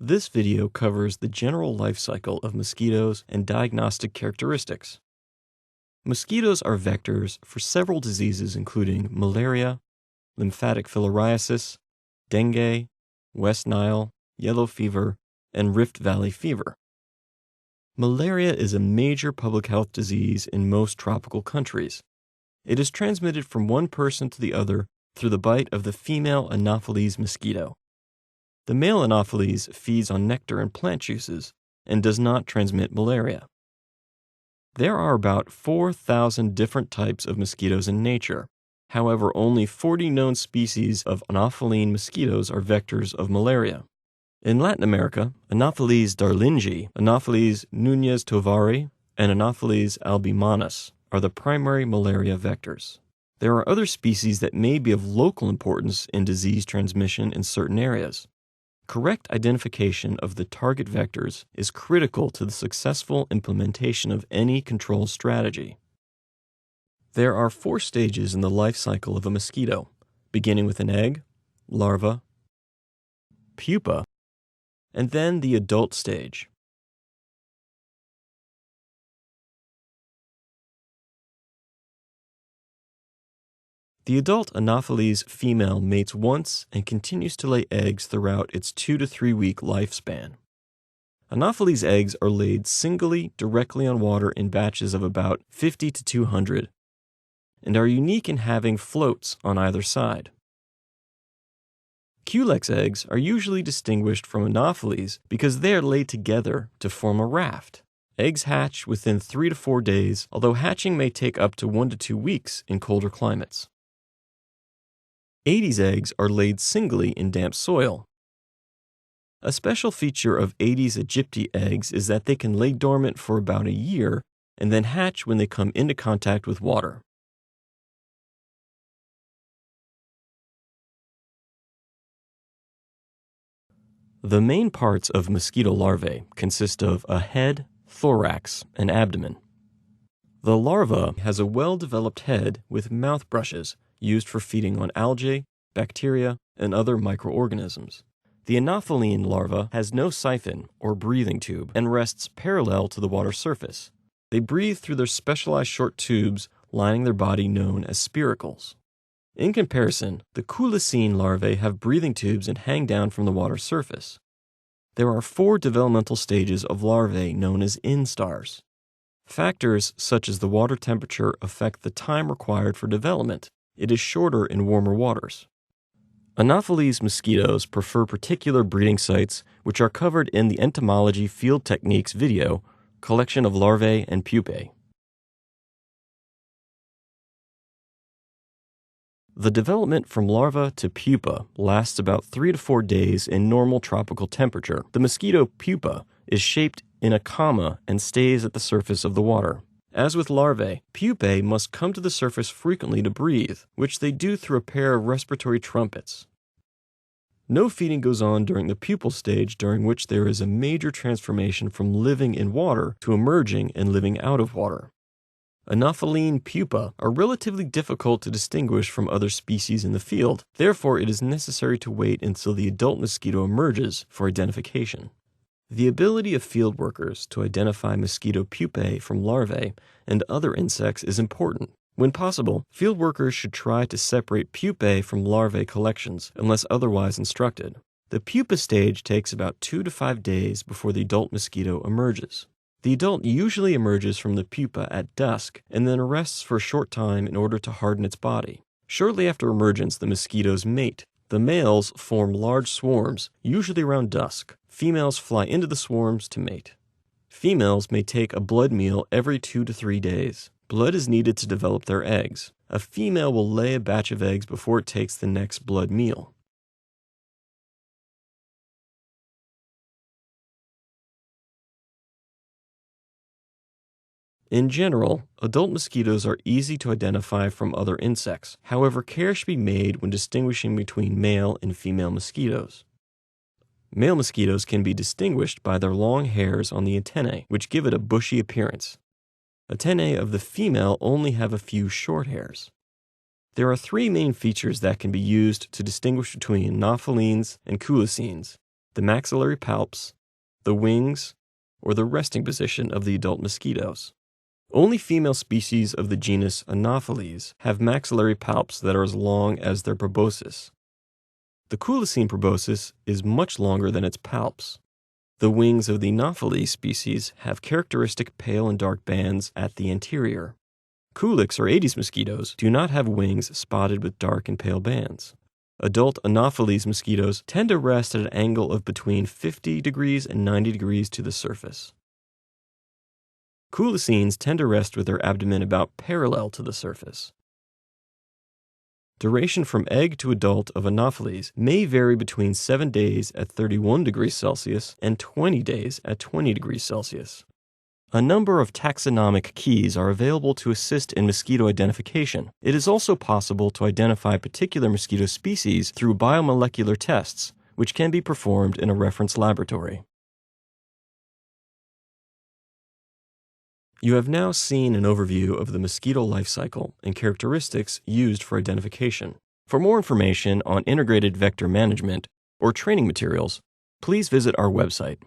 This video covers the general life cycle of mosquitoes and diagnostic characteristics. Mosquitoes are vectors for several diseases including malaria, lymphatic filariasis, dengue, West Nile, yellow fever, and Rift Valley fever. Malaria is a major public health disease in most tropical countries. It is transmitted from one person to the other through the bite of the female Anopheles mosquito. The male Anopheles feeds on nectar and plant juices and does not transmit malaria. There are about 4,000 different types of mosquitoes in nature. However, only 40 known species of Anopheline mosquitoes are vectors of malaria. In Latin America, Anopheles darlingi, Anopheles Nunez tovari, and Anopheles albimanus are the primary malaria vectors. There are other species that may be of local importance in disease transmission in certain areas. Correct identification of the target vectors is critical to the successful implementation of any control strategy. There are 4 stages in the life cycle of a mosquito, beginning with an egg, larva, pupa, and then the adult stage. The adult Anopheles female mates once and continues to lay eggs throughout its 2 to 3 week lifespan. Anopheles eggs are laid singly directly on water in batches of about 50 to 200 and are unique in having floats on either side. Culex eggs are usually distinguished from Anopheles because they are laid together to form a raft. Eggs hatch within 3 to 4 days, although hatching may take up to 1 to 2 weeks in colder climates. Aedes eggs are laid singly in damp soil. A special feature of Aedes aegypti eggs is that they can lay dormant for about a year and then hatch when they come into contact with water. The main parts of mosquito larvae consist of a head, thorax, and abdomen. The larva has a well-developed head with mouth brushes used for feeding on algae, bacteria, and other microorganisms. The Anopheline larva has no siphon or breathing tube and rests parallel to the water surface. They breathe through their specialized short tubes lining their body known as spiracles. In comparison, the Culecine larvae have breathing tubes and hang down from the water surface. There are 4 developmental stages of larvae known as instars. Factors such as the water temperature affect the time required for development. It is shorter in warmer waters. Anopheles mosquitoes prefer particular breeding sites which are covered in the Entomology Field Techniques video, Collection of Larvae and Pupae. The development from larva to pupa lasts about 3 to 4 days in normal tropical temperature. The mosquito pupa is shaped in a comma and stays at the surface of the water. As with larvae, pupae must come to the surface frequently to breathe, which they do through a pair of respiratory trumpets. No feeding goes on during the pupal stage, during which there is a major transformation from living in water to emerging and living out of water. Anopheline pupa are relatively difficult to distinguish from other species in the field, therefore it is necessary to wait until the adult mosquito emerges for identification. The ability of field workers to identify mosquito pupae from larvae and other insects is important. When possible, field workers should try to separate pupae from larvae collections unless otherwise instructed. The pupa stage takes about 2 to 5 days before the adult mosquito emerges. The adult usually emerges from the pupa at dusk and then rests for a short time in order to harden its body. Shortly after emergence, the mosquitoes mate. The males form large swarms, usually around dusk. Females fly into the swarms to mate. Females may take a blood meal every 2 to 3 days. Blood is needed to develop their eggs. A female will lay a batch of eggs before it takes the next blood meal. In general, adult mosquitoes are easy to identify from other insects. However, care should be made when distinguishing between male and female mosquitoes. Male mosquitoes can be distinguished by their long hairs on the antennae, which give it a bushy appearance. Antennae of the female only have a few short hairs. There are 3 main features that can be used to distinguish between Anophelines and Culecines. the maxillary palps, the wings, or the resting position of the adult mosquitoes. Only female species of the genus Anopheles have maxillary palps that are as long as their proboscis. The Culisine proboscis is much longer than its palps. The wings of the Anopheles species have characteristic pale and dark bands at the anterior. Culex or Aedes mosquitoes do not have wings spotted with dark and pale bands. Adult Anopheles mosquitoes tend to rest at an angle of between 50 degrees and 90 degrees to the surface. Culisines tend to rest with their abdomen about parallel to the surface. Duration from egg to adult of Anopheles may vary between 7 days at 31 degrees Celsius and 20 days at 20 degrees Celsius. A number of taxonomic keys are available to assist in mosquito identification. It is also possible to identify particular mosquito species through biomolecular tests, which can be performed in a reference laboratory. You have now seen an overview of the mosquito life cycle and characteristics used for identification. For more information on integrated vector management or training materials, please visit our website.